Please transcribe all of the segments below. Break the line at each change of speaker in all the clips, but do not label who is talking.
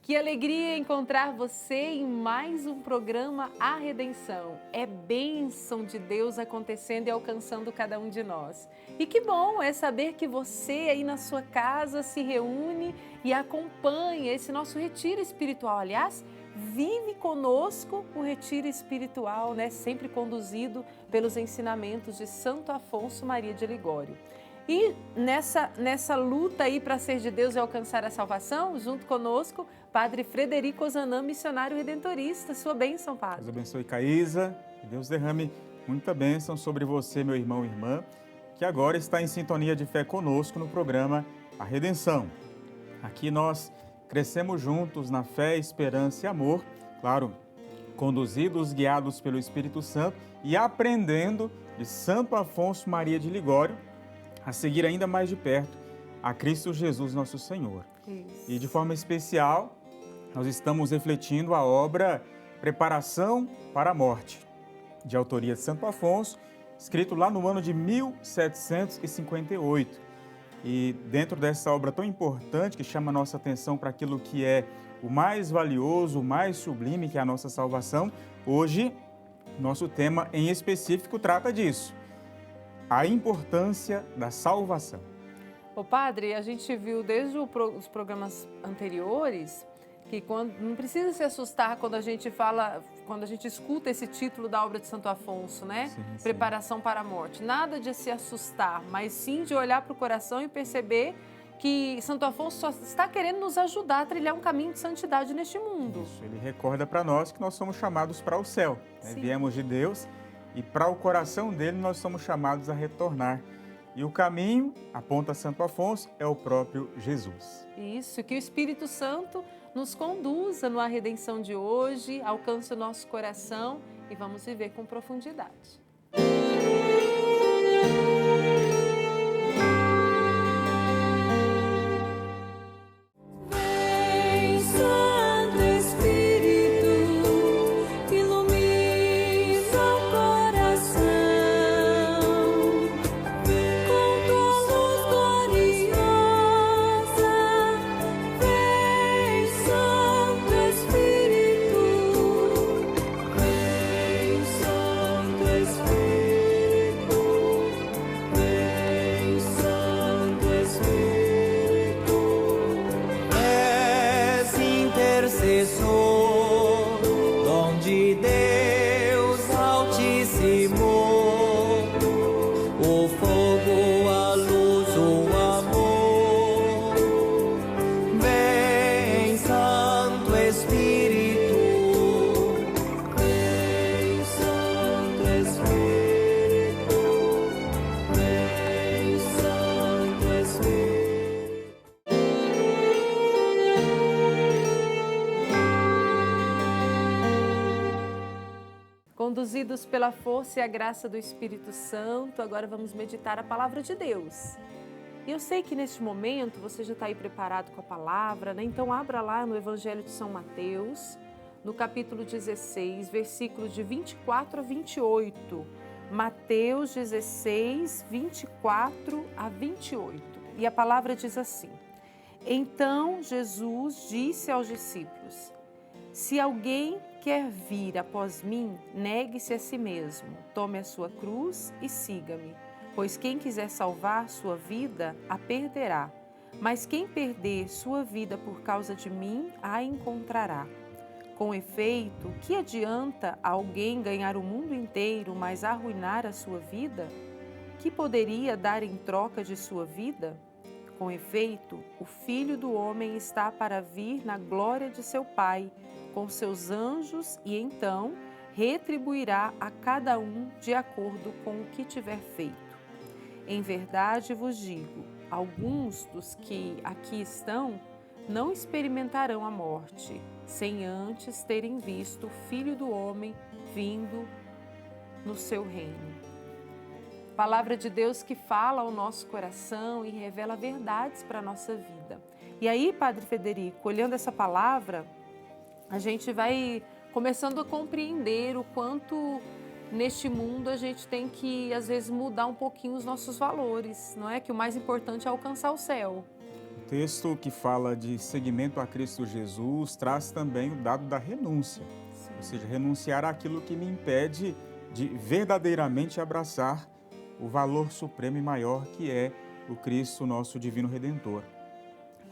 Que alegria encontrar você em mais um programa A Redenção. É bênção de Deus acontecendo e alcançando cada um de nós. E que bom é saber que você aí na sua casa se reúne e acompanha esse nosso retiro espiritual. Aliás, vive conosco o retiro espiritual, né? Sempre conduzido pelos ensinamentos de Santo Afonso Maria de Ligório. E nessa luta aí para ser de Deus e alcançar a salvação, junto conosco, Padre Frederico Ozanam, missionário redentorista. Sua bênção, Padre.
Deus abençoe, Caísa. Que Deus derrame muita bênção sobre você, meu irmão e irmã, que agora está em sintonia de fé conosco no programa A Redenção. Aqui nós crescemos juntos na fé, esperança e amor, claro, conduzidos, guiados pelo Espírito Santo e aprendendo de Santo Afonso Maria de Ligório a seguir ainda mais de perto a Cristo Jesus nosso Senhor.
Isso.
E de forma especial, nós estamos refletindo a obra Preparação para a Morte, de autoria de Santo Afonso, escrito lá no ano de 1758. E dentro dessa obra tão importante que chama a nossa atenção para aquilo que é o mais valioso, o mais sublime, que é a nossa salvação, hoje nosso tema em específico trata disso. A importância da salvação.
Ô Padre, a gente viu desde os programas anteriores que não precisa se assustar quando a gente escuta esse título da obra de Santo Afonso, né?
Sim.
Preparação para a morte. Nada de se assustar, mas sim de olhar para o coração e perceber que Santo Afonso só está querendo nos ajudar a trilhar um caminho de santidade neste mundo.
Isso, ele recorda para nós que nós somos chamados para o céu, né? Viemos de Deus e para o coração dele nós somos chamados a retornar. E o caminho, aponta Santo Afonso, é o próprio Jesus.
Isso, que o Espírito Santo nos conduza na redenção de hoje, alcance o nosso coração e vamos viver com profundidade. Conduzidos pela força e a graça do Espírito Santo, agora vamos meditar a palavra de Deus. E eu sei que neste momento você já está aí preparado com a palavra, né? Então abra lá no Evangelho de São Mateus, no capítulo 16, versículos de 24 a 28. Mateus 16, 24 a 28. E a palavra diz assim: Então Jesus disse aos discípulos: Se alguém quer vir após mim, negue-se a si mesmo, tome a sua cruz e siga-me. Pois quem quiser salvar sua vida, a perderá. Mas quem perder sua vida por causa de mim, a encontrará. Com efeito, que adianta alguém ganhar o mundo inteiro, mas arruinar a sua vida? Que poderia dar em troca de sua vida? Com efeito, o Filho do Homem está para vir na glória de seu Pai, com seus anjos, e então retribuirá a cada um de acordo com o que tiver feito. Em verdade vos digo, alguns dos que aqui estão não experimentarão a morte, sem antes terem visto o Filho do Homem vindo no seu reino. Palavra de Deus que fala ao nosso coração e revela verdades para a nossa vida. E aí, Padre Frederico, olhando essa palavra, a gente vai começando a compreender o quanto neste mundo a gente tem que, às vezes, mudar um pouquinho os nossos valores, não é? Que o mais importante é alcançar o céu.
O texto que fala de seguimento a Cristo Jesus traz também o dado da renúncia, ou seja, renunciar àquilo que me impede de verdadeiramente abraçar o valor supremo e maior que é o Cristo, nosso divino Redentor.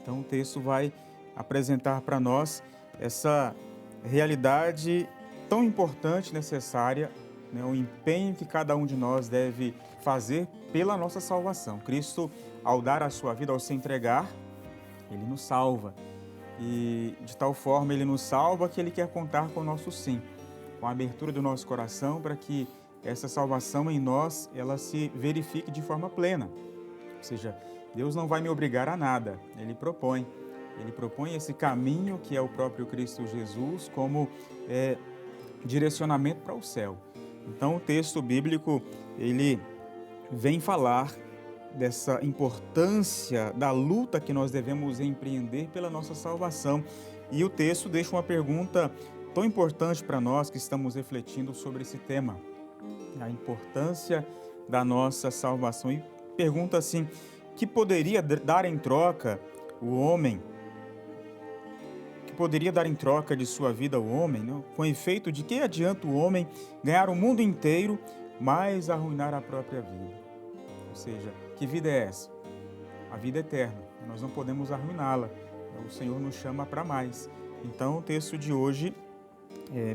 Então o texto vai apresentar para nós essa realidade tão importante e necessária, né, o empenho que cada um de nós deve fazer pela nossa salvação. Cristo, ao dar a sua vida, ao se entregar, Ele nos salva. E de tal forma Ele nos salva que Ele quer contar com o nosso sim, com a abertura do nosso coração para que essa salvação em nós, ela se verifique de forma plena. Ou seja, Deus não vai me obrigar a nada, Ele propõe esse caminho que é o próprio Cristo Jesus como direcionamento para o céu. Então o texto bíblico, ele vem falar dessa importância da luta que nós devemos empreender pela nossa salvação. E o texto deixa uma pergunta tão importante para nós que estamos refletindo sobre esse tema, a importância da nossa salvação. E pergunta assim, que poderia dar em troca o homem, que poderia dar em troca de sua vida o homem, não? Com efeito, de que adianta o homem ganhar o mundo inteiro, mas arruinar a própria vida? Ou seja, que vida é essa? A vida eterna. Nós não podemos arruiná-la. O Senhor nos chama para mais. Então, o texto de hoje,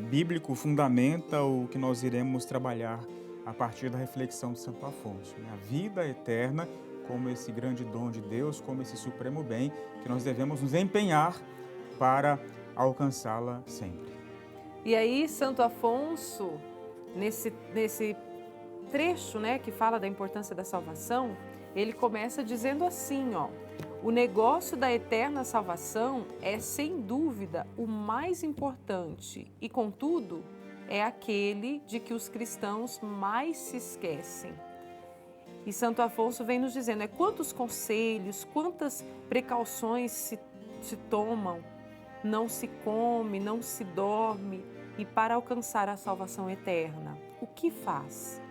bíblico, fundamenta o que nós iremos trabalhar a partir da reflexão de Santo Afonso. A vida eterna como esse grande dom de Deus, como esse supremo bem, que nós devemos nos empenhar para alcançá-la sempre.
E aí, Santo Afonso, nesse trecho, né, que fala da importância da salvação, ele começa dizendo assim, ó: o negócio da eterna salvação é, sem dúvida, o mais importante e, contudo, é aquele de que os cristãos mais se esquecem. E Santo Afonso vem nos dizendo, quantos conselhos, quantas precauções se tomam, não se come, não se dorme, e para alcançar a salvação eterna, o que faz?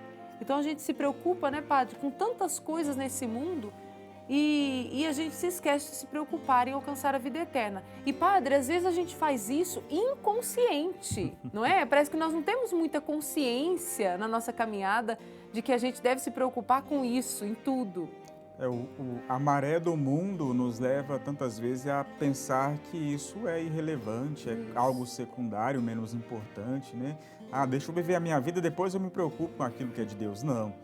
Então a gente se preocupa, né, Padre, com tantas coisas nesse mundo e a gente se esquece de se preocupar em alcançar a vida eterna. E, Padre, às vezes a gente faz isso inconsciente, não é? Parece que nós não temos muita consciência na nossa caminhada de que a gente deve se preocupar com isso, em tudo.
A maré do mundo nos leva tantas vezes a pensar que isso é irrelevante, é algo secundário, menos importante, né? Deixa eu viver a minha vida, depois eu me preocupo com aquilo que é de Deus. Não.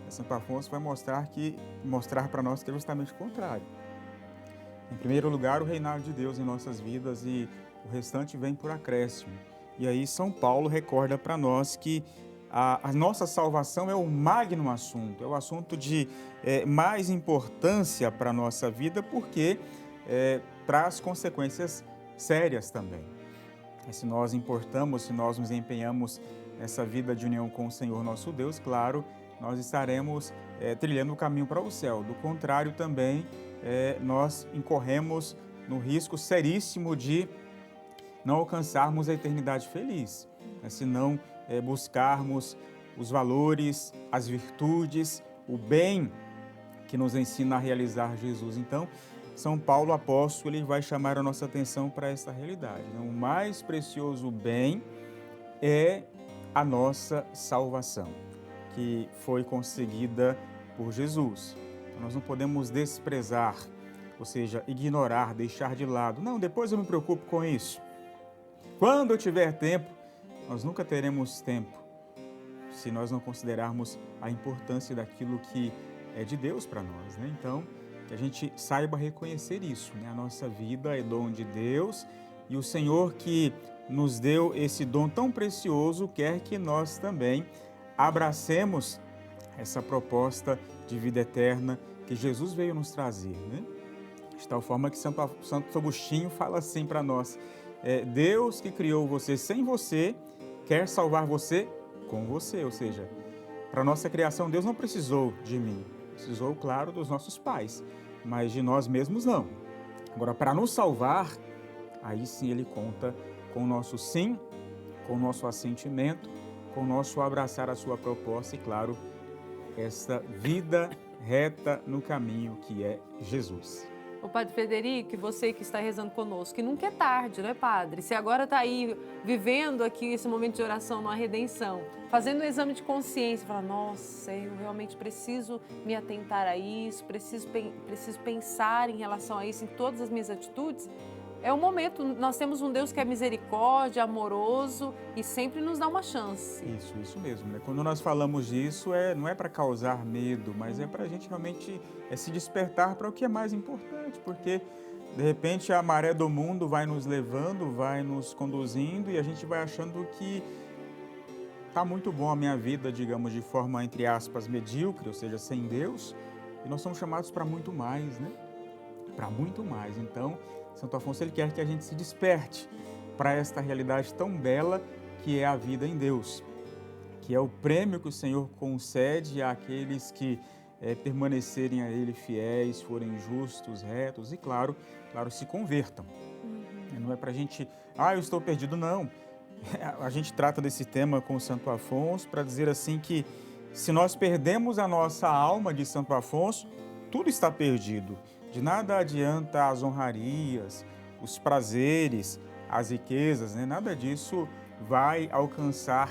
Santo Afonso vai mostrar para nós que é justamente o contrário. Em primeiro lugar, o reinado de Deus em nossas vidas e o restante vem por acréscimo. E aí São Paulo recorda para nós que a nossa salvação é o magno assunto, é o assunto de mais importância para a nossa vida, porque traz consequências sérias também. Se nós importamos, se nós nos empenhamos nessa vida de união com o Senhor nosso Deus, claro, nós estaremos trilhando o caminho para o céu. Do contrário, também, nós incorremos no risco seríssimo de não alcançarmos a eternidade feliz, se não buscarmos os valores, as virtudes, o bem que nos ensina a realizar Jesus. Então, São Paulo, apóstolo, ele vai chamar a nossa atenção para essa realidade. O mais precioso bem é a nossa salvação, que foi conseguida por Jesus. Então, nós não podemos desprezar, ou seja, ignorar, deixar de lado. Não, depois eu me preocupo com isso. Quando eu tiver tempo, nós nunca teremos tempo se nós não considerarmos a importância daquilo que é de Deus para nós, né? Então, que a gente saiba reconhecer isso, né? A nossa vida é dom de Deus e o Senhor que nos deu esse dom tão precioso quer que nós também abracemos essa proposta de vida eterna que Jesus veio nos trazer, né? De tal forma que Santo Agostinho fala assim para nós: Deus que criou você sem você, quer salvar você com você. Ou seja, para a nossa criação, Deus não precisou de mim. Precisou, claro, dos nossos pais, mas de nós mesmos não. Agora, para nos salvar, aí sim Ele conta com o nosso sim, com o nosso assentimento, com o nosso abraçar a sua proposta e, claro, essa vida reta no caminho que é Jesus.
O Padre Frederico, você que está rezando conosco, que nunca é tarde, não é, Padre? Você agora está aí vivendo aqui esse momento de oração numa redenção, fazendo um exame de consciência, fala, nossa, eu realmente preciso me atentar a isso, preciso pensar em relação a isso, em todas as minhas atitudes. É o momento, nós temos um Deus que é misericórdia, amoroso e sempre nos dá uma chance.
Isso mesmo, né? Quando nós falamos disso, não é para causar medo, mas é para a gente realmente se despertar para o que é mais importante, porque de repente a maré do mundo vai nos levando, vai nos conduzindo e a gente vai achando que tá muito bom a minha vida, digamos, de forma, entre aspas, medíocre, ou seja, sem Deus, e nós somos chamados para muito mais, né? Para muito mais. Então, Santo Afonso, ele quer que a gente se desperte para esta realidade tão bela que é a vida em Deus, que é o prêmio que o Senhor concede àqueles que permanecerem a Ele fiéis, forem justos, retos e, claro, se convertam. Não é para a gente, eu estou perdido, não. A gente trata desse tema com o Santo Afonso para dizer assim que se nós perdemos a nossa alma de Santo Afonso, tudo está perdido. De nada adianta as honrarias, os prazeres, as riquezas, né? Nada disso vai alcançar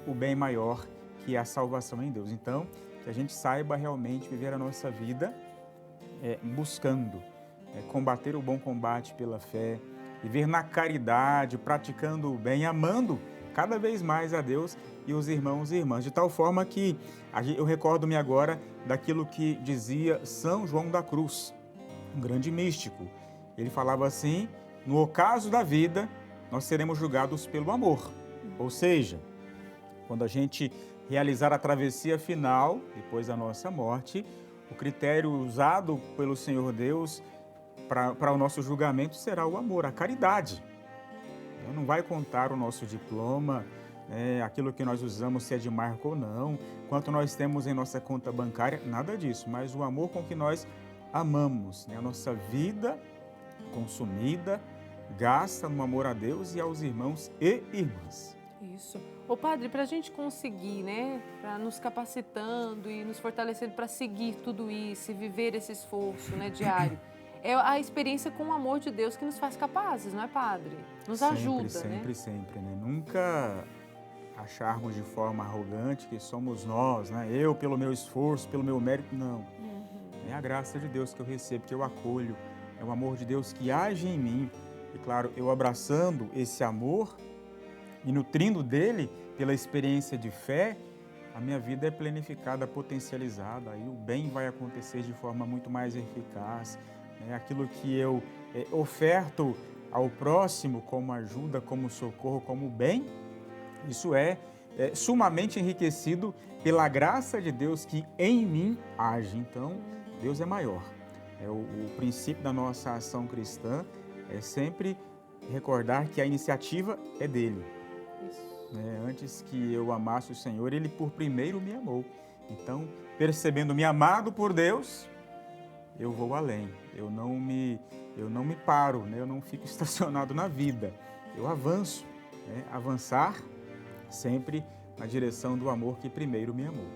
o bem maior que é a salvação em Deus. Então, que a gente saiba realmente viver a nossa vida buscando combater o bom combate pela fé, viver na caridade, praticando o bem, amando cada vez mais a Deus e os irmãos e irmãs. De tal forma que eu recordo-me agora daquilo que dizia São João da Cruz, um grande místico. Ele falava assim, no ocaso da vida, nós seremos julgados pelo amor. Ou seja, quando a gente realizar a travessia final, depois da nossa morte, o critério usado pelo Senhor Deus para o nosso julgamento será o amor, a caridade. Ele não vai contar o nosso diploma, aquilo que nós usamos, se é de marca ou não, quanto nós temos em nossa conta bancária, nada disso, mas o amor com que nós amamos, a nossa vida consumida, gasta no amor a Deus e aos irmãos e irmãs.
Isso. Ô Padre, para a gente conseguir, para nos capacitando e nos fortalecendo para seguir tudo isso e viver esse esforço, diário, é a experiência com o amor de Deus que nos faz capazes, não é, Padre? Nos ajuda,
Sempre, né? Nunca acharmos de forma arrogante que somos nós, né? Eu, pelo meu esforço, pelo meu mérito, não. É a graça de Deus que eu recebo, que eu acolho, é o amor de Deus que age em mim. E claro, eu abraçando esse amor e nutrindo dele pela experiência de fé, a minha vida é planificada, potencializada, aí o bem vai acontecer de forma muito mais eficaz. Aquilo que eu oferto ao próximo como ajuda, como socorro, como bem, isso é sumamente enriquecido pela graça de Deus que em mim age. Então, Deus é maior. O princípio da nossa ação cristã é sempre recordar que a iniciativa é dele. Antes que eu amasse o Senhor, Ele por primeiro me amou. Então, percebendo-me amado por Deus, eu vou além. Eu não me paro, eu não fico estacionado na vida. Eu avanço, avançar sempre na direção do amor que primeiro me amou.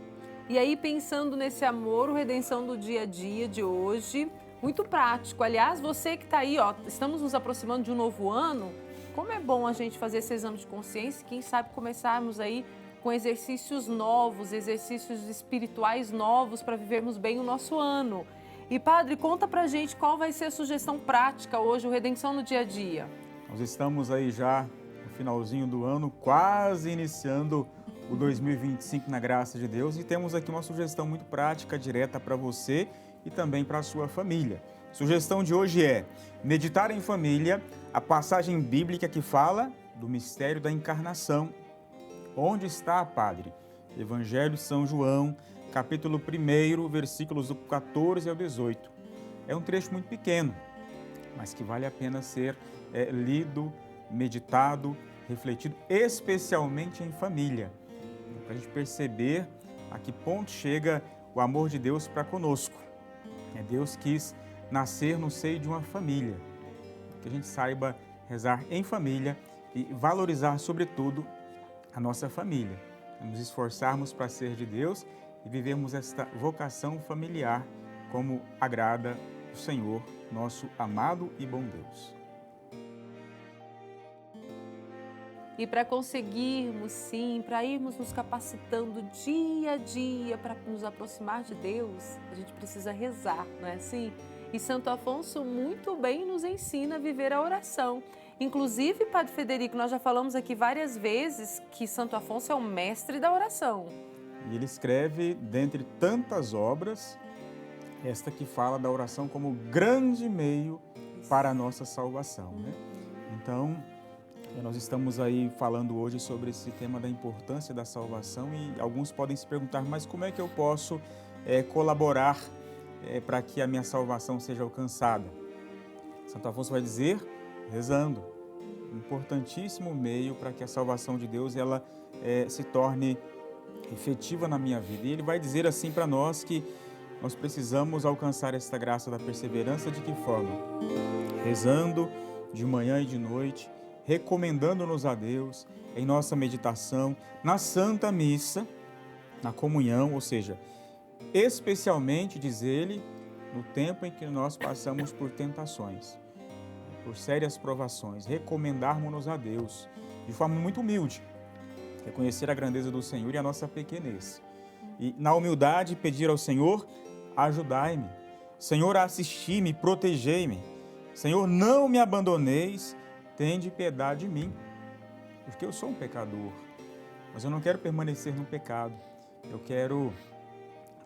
E aí, pensando nesse amor, o Redenção do dia a dia de hoje, muito prático. Aliás, você que está aí, estamos nos aproximando de um novo ano, como é bom a gente fazer esse exame de consciência, quem sabe começarmos aí com exercícios novos, exercícios espirituais novos para vivermos bem o nosso ano. E, Padre, conta pra gente qual vai ser a sugestão prática hoje, o Redenção no dia a dia.
Nós estamos aí já no finalzinho do ano, quase iniciando o 2025 na graça de Deus, e temos aqui uma sugestão muito prática, direta para você e também para a sua família. Sugestão de hoje é meditar em família a passagem bíblica que fala do mistério da encarnação. Onde está, Padre? Evangelho de São João, capítulo 1, versículos do 14 ao 18. É um trecho muito pequeno, mas que vale a pena ser lido, meditado, refletido, especialmente em família, para a gente perceber a que ponto chega o amor de Deus para conosco. Deus quis nascer no seio de uma família, que a gente saiba rezar em família e valorizar, sobretudo, a nossa família. Nos esforçarmos para ser de Deus e vivermos esta vocação familiar como agrada do Senhor, nosso amado e bom Deus.
E para conseguirmos, sim, para irmos nos capacitando dia a dia para nos aproximar de Deus, a gente precisa rezar, não é assim? E Santo Afonso muito bem nos ensina a viver a oração. Inclusive, Padre Federico, nós já falamos aqui várias vezes que Santo Afonso é o mestre da oração.
E ele escreve, dentre tantas obras, esta que fala da oração como grande meio para a nossa salvação, né? Então, nós estamos aí falando hoje sobre esse tema da importância da salvação e alguns podem se perguntar, mas como é que eu posso colaborar para que a minha salvação seja alcançada? Santo Afonso vai dizer, rezando, um importantíssimo meio para que a salvação de Deus ela se torne efetiva na minha vida. E ele vai dizer assim para nós que nós precisamos alcançar esta graça da perseverança de que forma? Rezando de manhã e de noite, recomendando-nos a Deus em nossa meditação, na Santa Missa, na comunhão, ou seja, especialmente, diz ele, no tempo em que nós passamos por tentações, por sérias provações, recomendarmos-nos a Deus de forma muito humilde, reconhecer a grandeza do Senhor e a nossa pequenez. E na humildade pedir ao Senhor, ajudai-me. Senhor, assisti-me, protegei-me. Senhor, não me abandoneis, tende piedade de mim, porque eu sou um pecador, mas eu não quero permanecer no pecado, eu quero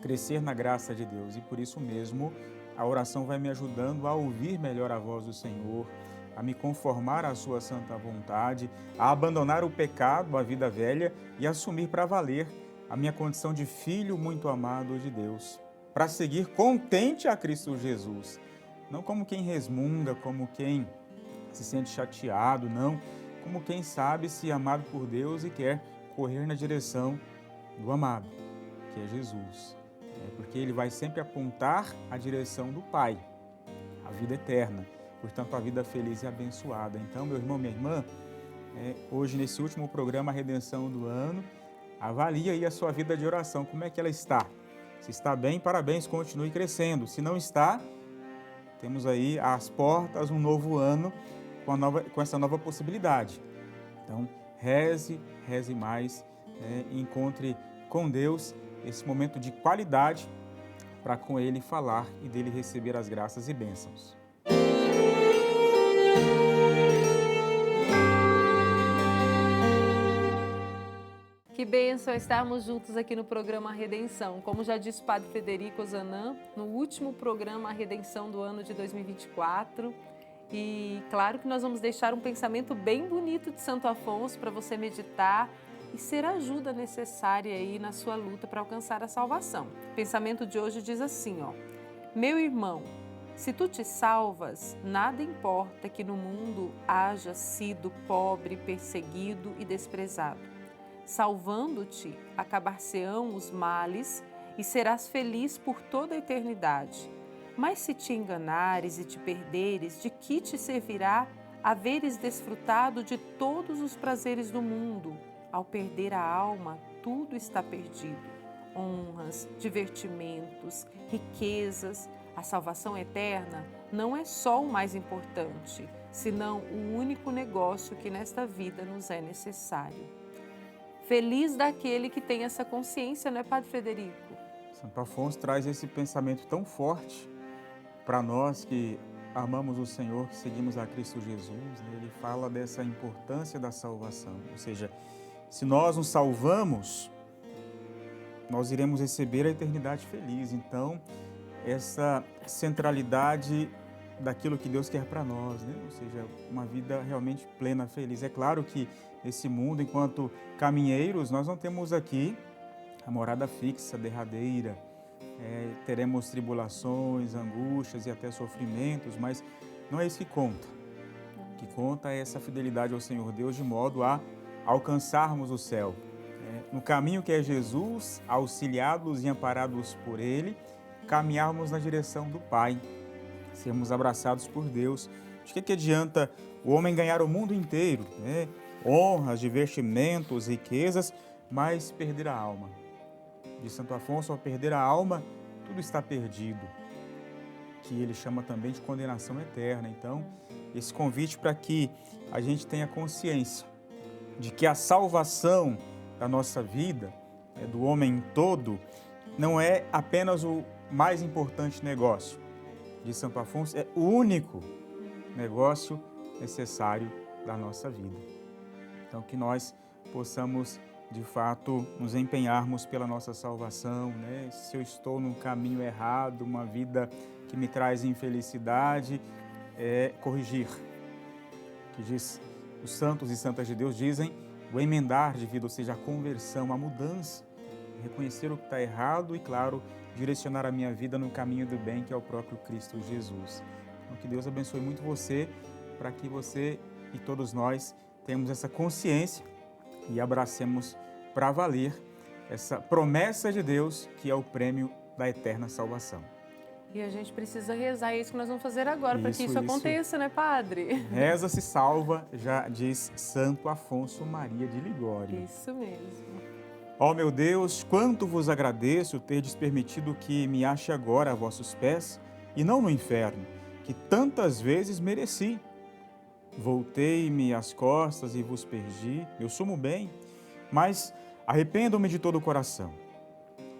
crescer na graça de Deus e por isso mesmo a oração vai me ajudando a ouvir melhor a voz do Senhor, a me conformar à sua santa vontade, a abandonar o pecado, a vida velha e assumir para valer a minha condição de filho muito amado de Deus, para seguir contente a Cristo Jesus, não como quem resmunga, como quem se sente chateado, não, como quem sabe se amado por Deus e quer correr na direção do amado, que é Jesus. Porque ele vai sempre apontar a direção do Pai, a vida eterna, portanto a vida feliz e abençoada. Então, meu irmão, minha irmã, hoje nesse último programa a Redenção do ano, avalie aí a sua vida de oração, como é que ela está? Se está bem, parabéns, continue crescendo. Se não está, temos aí às portas um novo ano com essa nova possibilidade. Então, reze mais, e encontre com Deus esse momento de qualidade para com Ele falar e dele receber as graças e bênçãos.
Que bênção estarmos juntos aqui no programa Redenção. Como já disse o Padre Federico Ozanam, no último programa Redenção do ano de 2024. E claro que nós vamos deixar um pensamento bem bonito de Santo Afonso para você meditar e ser a ajuda necessária aí na sua luta para alcançar a salvação. O pensamento de hoje diz assim, ó: meu irmão, se tu te salvas, nada importa que no mundo haja sido pobre, perseguido e desprezado. Salvando-te, acabar-se-ão os males e serás feliz por toda a eternidade. Mas se te enganares e te perderes, de que te servirá haveres desfrutado de todos os prazeres do mundo? Ao perder a alma, tudo está perdido. Honras, divertimentos, riquezas. A salvação eterna não é só o mais importante, senão o único negócio que nesta vida nos é necessário. Feliz daquele que tem essa consciência, não é, Padre Federico?
Santo Afonso traz esse pensamento tão forte para nós que amamos o Senhor, que seguimos a Cristo Jesus, né? Ele fala dessa importância da salvação, ou seja, se nós nos salvamos, nós iremos receber a eternidade feliz. Então, essa centralidade daquilo que Deus quer para nós, né? Ou seja, uma vida realmente plena, feliz. É claro que nesse mundo, enquanto caminheiros, nós não temos aqui a morada fixa, derradeira. Teremos tribulações, angústias e até sofrimentos, mas não é isso que conta. O que conta é essa fidelidade ao Senhor Deus de modo a alcançarmos o céu. No caminho que é Jesus, auxiliados e amparados por Ele, caminharmos na direção do Pai, sermos abraçados por Deus. De que adianta o homem ganhar o mundo inteiro, né? Honras, divertimentos, riquezas, mas perder a alma? De Santo Afonso, ao perder a alma, tudo está perdido. que ele chama também de condenação eterna. Então, esse convite para que a gente tenha consciência de que a salvação da nossa vida, do homem todo, não é apenas o mais importante negócio de Santo Afonso, é o único negócio necessário da nossa vida. Então, que nós possamos, de fato, nos empenharmos pela nossa salvação, né? Se eu estou num caminho errado, uma vida que me traz infelicidade, corrigir. Que diz, os santos e santas de Deus dizem, o emendar de vida, ou seja, a conversão, a mudança, reconhecer o que está errado e, claro, direcionar a minha vida no caminho do bem, que é o próprio Cristo Jesus. Então, que Deus abençoe muito você, para que você e todos nós tenhamos essa consciência e abracemos para valer essa promessa de Deus, que é o prêmio da eterna salvação.
E a gente precisa rezar, é isso que nós vamos fazer agora, para que isso aconteça, né, Padre?
Reza se salva, já diz Santo Afonso Maria de Ligório.
Isso mesmo.
Ó meu Deus, quanto vos agradeço terdes permitido que me ache agora a vossos pés, e não no inferno, que tantas vezes mereci. Voltei-me as costas e vos perdi, meu sumo bem, mas arrependo-me de todo o coração.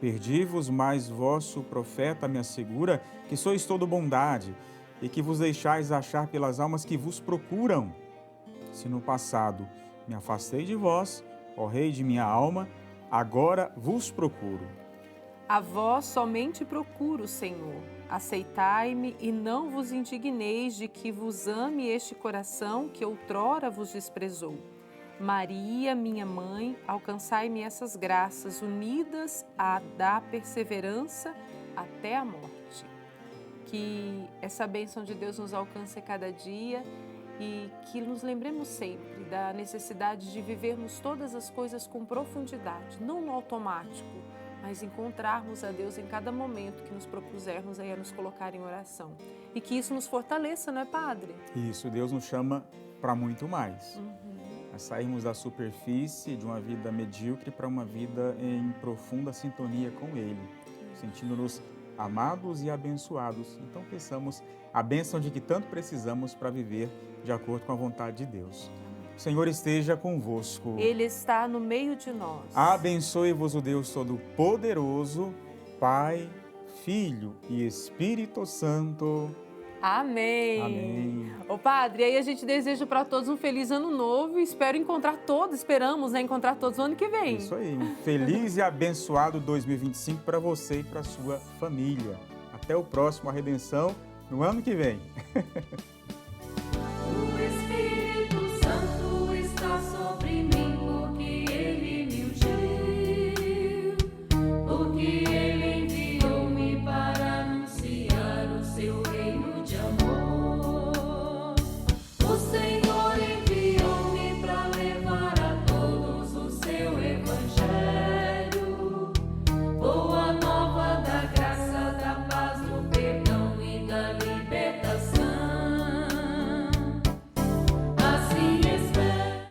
Perdi-vos, mas vosso profeta me assegura que sois todo bondade e que vos deixais achar pelas almas que vos procuram. Se no passado me afastei de vós, ó Rei de minha alma, agora vos procuro.
A vós somente procuro, Senhor. Aceitai-me e não vos indigneis de que vos ame este coração que outrora vos desprezou. Maria, minha mãe, alcançai-me essas graças unidas à da perseverança até a morte. Que essa bênção de Deus nos alcance a cada dia e que nos lembremos sempre da necessidade de vivermos todas as coisas com profundidade, não no automático, mas encontrarmos a Deus em cada momento que nos propusermos aí a nos colocar em oração. E que isso nos fortaleça, não é, Padre?
Isso, Deus nos chama para muito mais. A sairmos da superfície de uma vida medíocre para uma vida em profunda sintonia com Ele, sentindo-nos amados e abençoados. Então, peçamos a bênção de que tanto precisamos para viver de acordo com a vontade de Deus. O Senhor esteja convosco.
Ele está no meio de nós.
Abençoe-vos o Deus Todo-Poderoso, Pai, Filho e Espírito Santo.
Amém.
Amém.
Ô Padre, aí a gente deseja para todos um feliz ano novo e esperamos, né, encontrar todos no ano que vem.
Isso aí, um feliz e abençoado 2025 para você e para sua família. Até o próximo A Redenção, no ano que vem.